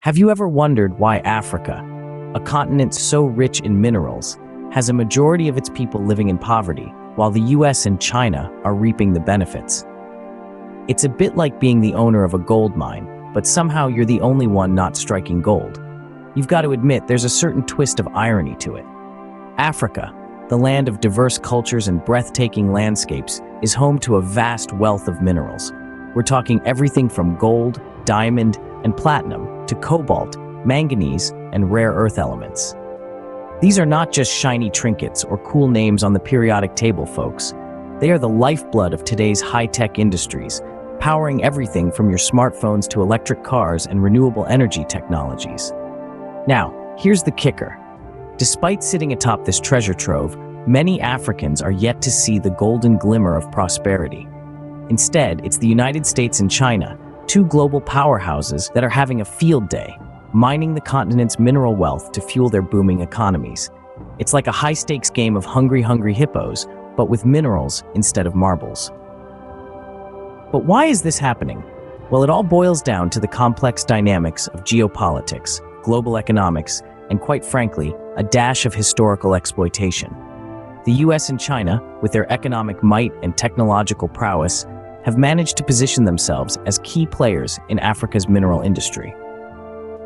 Have you ever wondered why Africa, a continent so rich in minerals, has a majority of its people living in poverty, while the US and China are reaping the benefits? It's a bit like being the owner of a gold mine, but somehow you're the only one not striking gold. You've got to admit there's a certain twist of irony to it. Africa, the land of diverse cultures and breathtaking landscapes, is home to a vast wealth of minerals. We're talking everything from gold, diamond, and platinum to cobalt, manganese, and rare earth elements. These are not just shiny trinkets or cool names on the periodic table, folks. They are the lifeblood of today's high-tech industries, powering everything from your smartphones to electric cars and renewable energy technologies. Now, here's the kicker. Despite sitting atop this treasure trove, many Africans are yet to see the golden glimmer of prosperity. Instead, it's the United States and China, two global powerhouses that are having a field day, mining the continent's mineral wealth to fuel their booming economies. It's like a high-stakes game of hungry hippos, but with minerals instead of marbles. But why is this happening? Well, it all boils down to the complex dynamics of geopolitics, global economics, and quite frankly, a dash of historical exploitation. The US and China, with their economic might and technological prowess, have managed to position themselves as key players in Africa's mineral industry.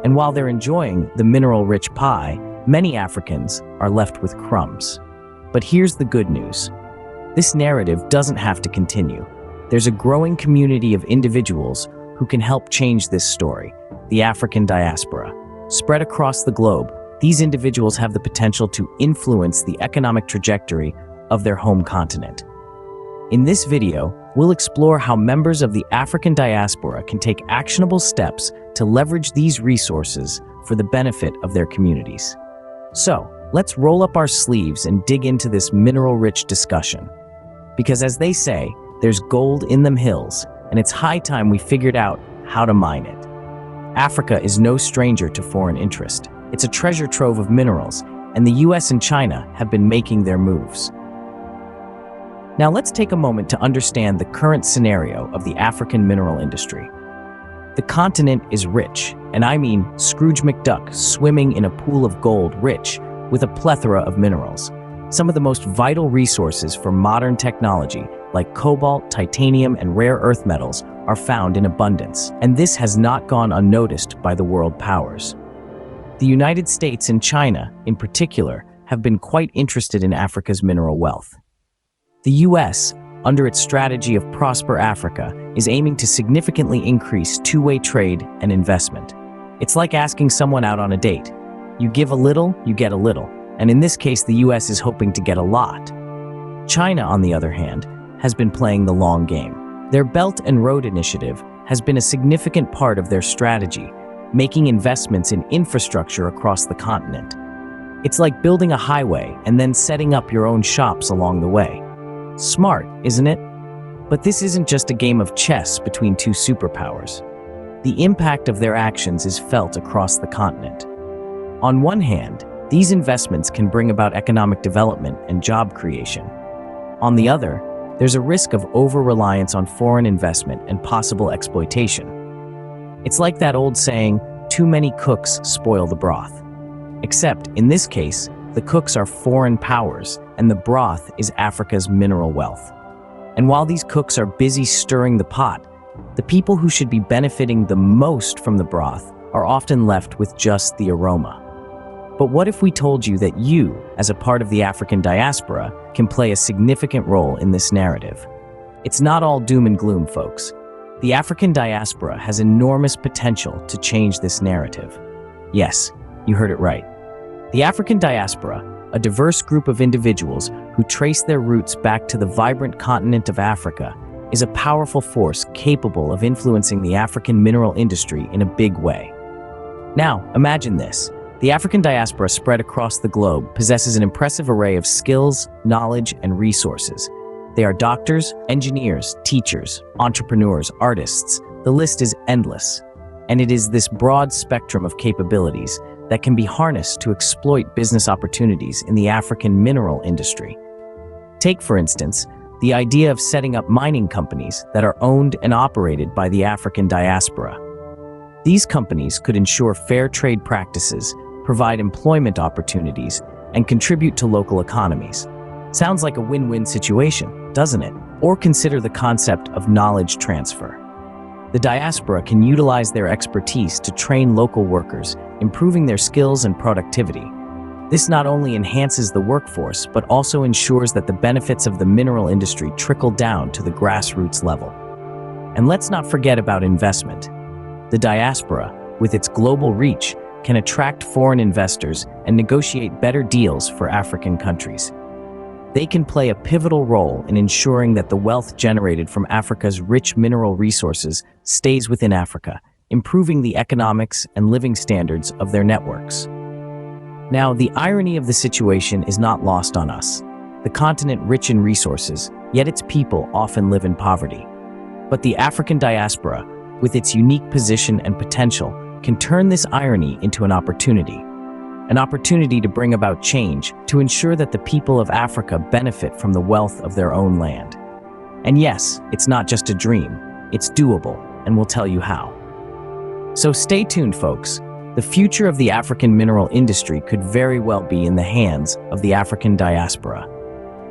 And while they're enjoying the mineral-rich pie, many Africans are left with crumbs. But here's the good news. This narrative doesn't have to continue. There's a growing community of individuals who can help change this story, the African diaspora. Spread across the globe, these individuals have the potential to influence the economic trajectory of their home continent. In this video, we'll explore how members of the African diaspora can take actionable steps to leverage these resources for the benefit of their communities. So, let's roll up our sleeves and dig into this mineral-rich discussion. Because as they say, there's gold in them hills, and it's high time we figured out how to mine it. Africa is no stranger to foreign interest. It's a treasure trove of minerals, and the US and China have been making their moves. Now let's take a moment to understand the current scenario of the African mineral industry. The continent is rich, and I mean Scrooge McDuck swimming in a pool of gold, rich with a plethora of minerals. Some of the most vital resources for modern technology, like cobalt, titanium, and rare earth metals, are found in abundance, and this has not gone unnoticed by the world powers. The United States and China, in particular, have been quite interested in Africa's mineral wealth. The US, under its strategy of Prosper Africa, is aiming to significantly increase two-way trade and investment. It's like asking someone out on a date. You give a little, you get a little, and in this case, the US is hoping to get a lot. China, on the other hand, has been playing the long game. Their Belt and Road Initiative has been a significant part of their strategy, making investments in infrastructure across the continent. It's like building a highway and then setting up your own shops along the way. Smart, isn't it? But this isn't just a game of chess between two superpowers. The impact of their actions is felt across the continent. On one hand, these investments can bring about economic development and job creation. On the other, there's a risk of over-reliance on foreign investment and possible exploitation. It's like that old saying, too many cooks spoil the broth. Except, in this case, the cooks are foreign powers, and the broth is Africa's mineral wealth. And while these cooks are busy stirring the pot, the people who should be benefiting the most from the broth are often left with just the aroma. But what if we told you that you, as a part of the African diaspora, can play a significant role in this narrative? It's not all doom and gloom, folks. The African diaspora has enormous potential to change this narrative. Yes, you heard it right. The African diaspora, a diverse group of individuals who trace their roots back to the vibrant continent of Africa, is a powerful force capable of influencing the African mineral industry in a big way. Now, imagine this. The African diaspora spread across the globe possesses an impressive array of skills, knowledge, and resources. They are doctors, engineers, teachers, entrepreneurs, artists. The list is endless. And it is this broad spectrum of capabilities that can be harnessed to exploit business opportunities in the African mineral industry. Take, for instance, the idea of setting up mining companies that are owned and operated by the African diaspora. These companies could ensure fair trade practices, provide employment opportunities, and contribute to local economies. Sounds like a win-win situation, doesn't it? Or consider the concept of knowledge transfer. The diaspora can utilize their expertise to train local workers, improving their skills and productivity. This not only enhances the workforce, but also ensures that the benefits of the mineral industry trickle down to the grassroots level. And let's not forget about investment. The diaspora, with its global reach, can attract foreign investors and negotiate better deals for African countries. They can play a pivotal role in ensuring that the wealth generated from Africa's rich mineral resources stays within Africa, improving the economics and living standards of their networks. Now, the irony of the situation is not lost on us. The continent rich in resources, yet its people often live in poverty. But the African diaspora, with its unique position and potential, can turn this irony into an opportunity to bring about change, to ensure that the people of Africa benefit from the wealth of their own land. And yes, it's not just a dream, it's doable, and we'll tell you how. So stay tuned, folks. The future of the African mineral industry could very well be in the hands of the African diaspora.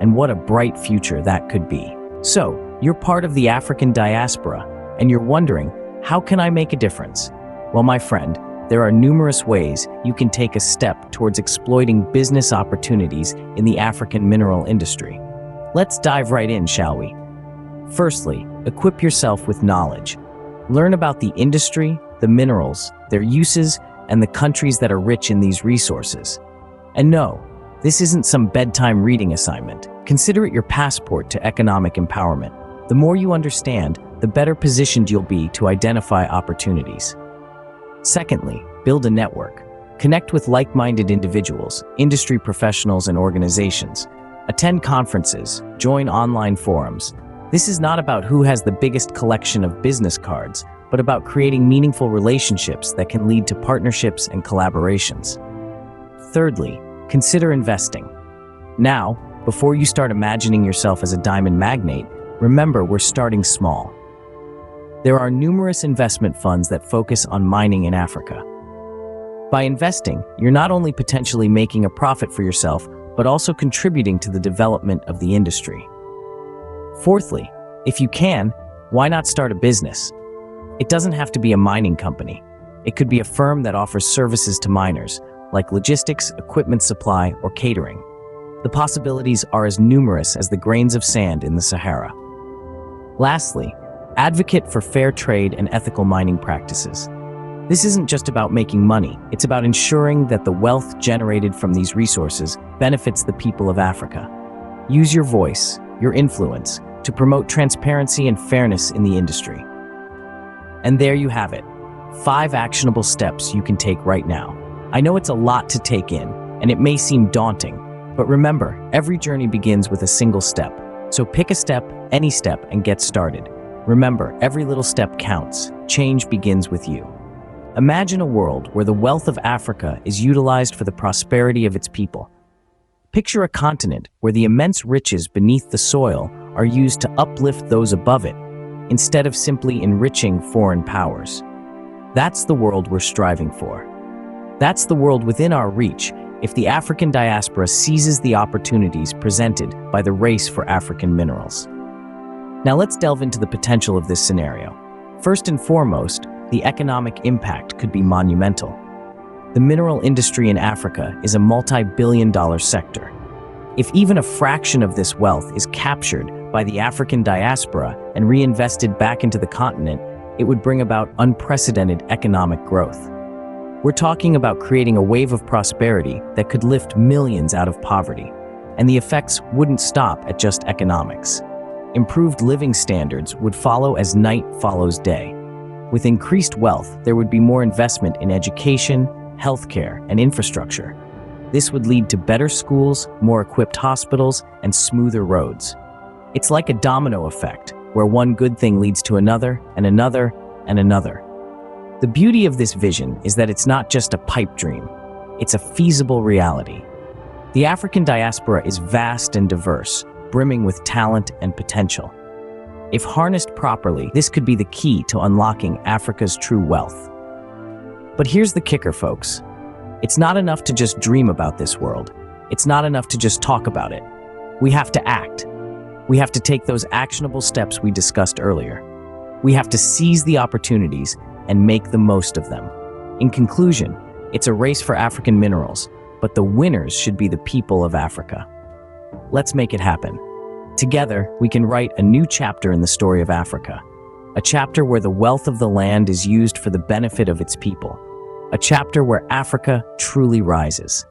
And what a bright future that could be. So, you're part of the African diaspora, and you're wondering, how can I make a difference? Well, my friend, there are numerous ways you can take a step towards exploiting business opportunities in the African mineral industry. Let's dive right in, shall we? Firstly, equip yourself with knowledge. Learn about the industry, the minerals, their uses, and the countries that are rich in these resources. And no, this isn't some bedtime reading assignment. Consider it your passport to economic empowerment. The more you understand, the better positioned you'll be to identify opportunities. Secondly, build a network. Connect with like-minded individuals, industry professionals, and organizations. Attend conferences, join online forums. This is not about who has the biggest collection of business cards, but about creating meaningful relationships that can lead to partnerships and collaborations. Thirdly, consider investing. Now, before you start imagining yourself as a diamond magnate, remember we're starting small. There are numerous investment funds that focus on mining in Africa. By investing, you're not only potentially making a profit for yourself, but also contributing to the development of the industry. Fourthly, if you can, why not start a business? It doesn't have to be a mining company. It could be a firm that offers services to miners, like logistics, equipment supply, or catering. The possibilities are as numerous as the grains of sand in the Sahara. Lastly, advocate for fair trade and ethical mining practices. This isn't just about making money, it's about ensuring that the wealth generated from these resources benefits the people of Africa. Use your voice, your influence, to promote transparency and fairness in the industry. And there you have it, 5 actionable steps you can take right now. I know it's a lot to take in, and it may seem daunting, but remember, every journey begins with a single step. So pick a step, any step, and get started. Remember, every little step counts. Change begins with you. Imagine a world where the wealth of Africa is utilized for the prosperity of its people. Picture a continent where the immense riches beneath the soil are used to uplift those above it, instead of simply enriching foreign powers. That's the world we're striving for. That's the world within our reach if the African diaspora seizes the opportunities presented by the race for African minerals. Now let's delve into the potential of this scenario. First and foremost, the economic impact could be monumental. The mineral industry in Africa is a multi-billion-dollar sector. If even a fraction of this wealth is captured by the African diaspora and reinvested back into the continent, it would bring about unprecedented economic growth. We're talking about creating a wave of prosperity that could lift millions out of poverty. And the effects wouldn't stop at just economics. Improved living standards would follow as night follows day. With increased wealth, there would be more investment in education, healthcare, and infrastructure. This would lead to better schools, more equipped hospitals, and smoother roads. It's like a domino effect, where one good thing leads to another, and another, and another. The beauty of this vision is that it's not just a pipe dream, it's a feasible reality. The African diaspora is vast and diverse, brimming with talent and potential. If harnessed properly, this could be the key to unlocking Africa's true wealth. But here's the kicker, folks. It's not enough to just dream about this world. It's not enough to just talk about it. We have to act. We have to take those actionable steps we discussed earlier. We have to seize the opportunities and make the most of them. In conclusion, it's a race for African minerals, but the winners should be the people of Africa. Let's make it happen. Together, we can write a new chapter in the story of Africa. A chapter where the wealth of the land is used for the benefit of its people. A chapter where Africa truly rises.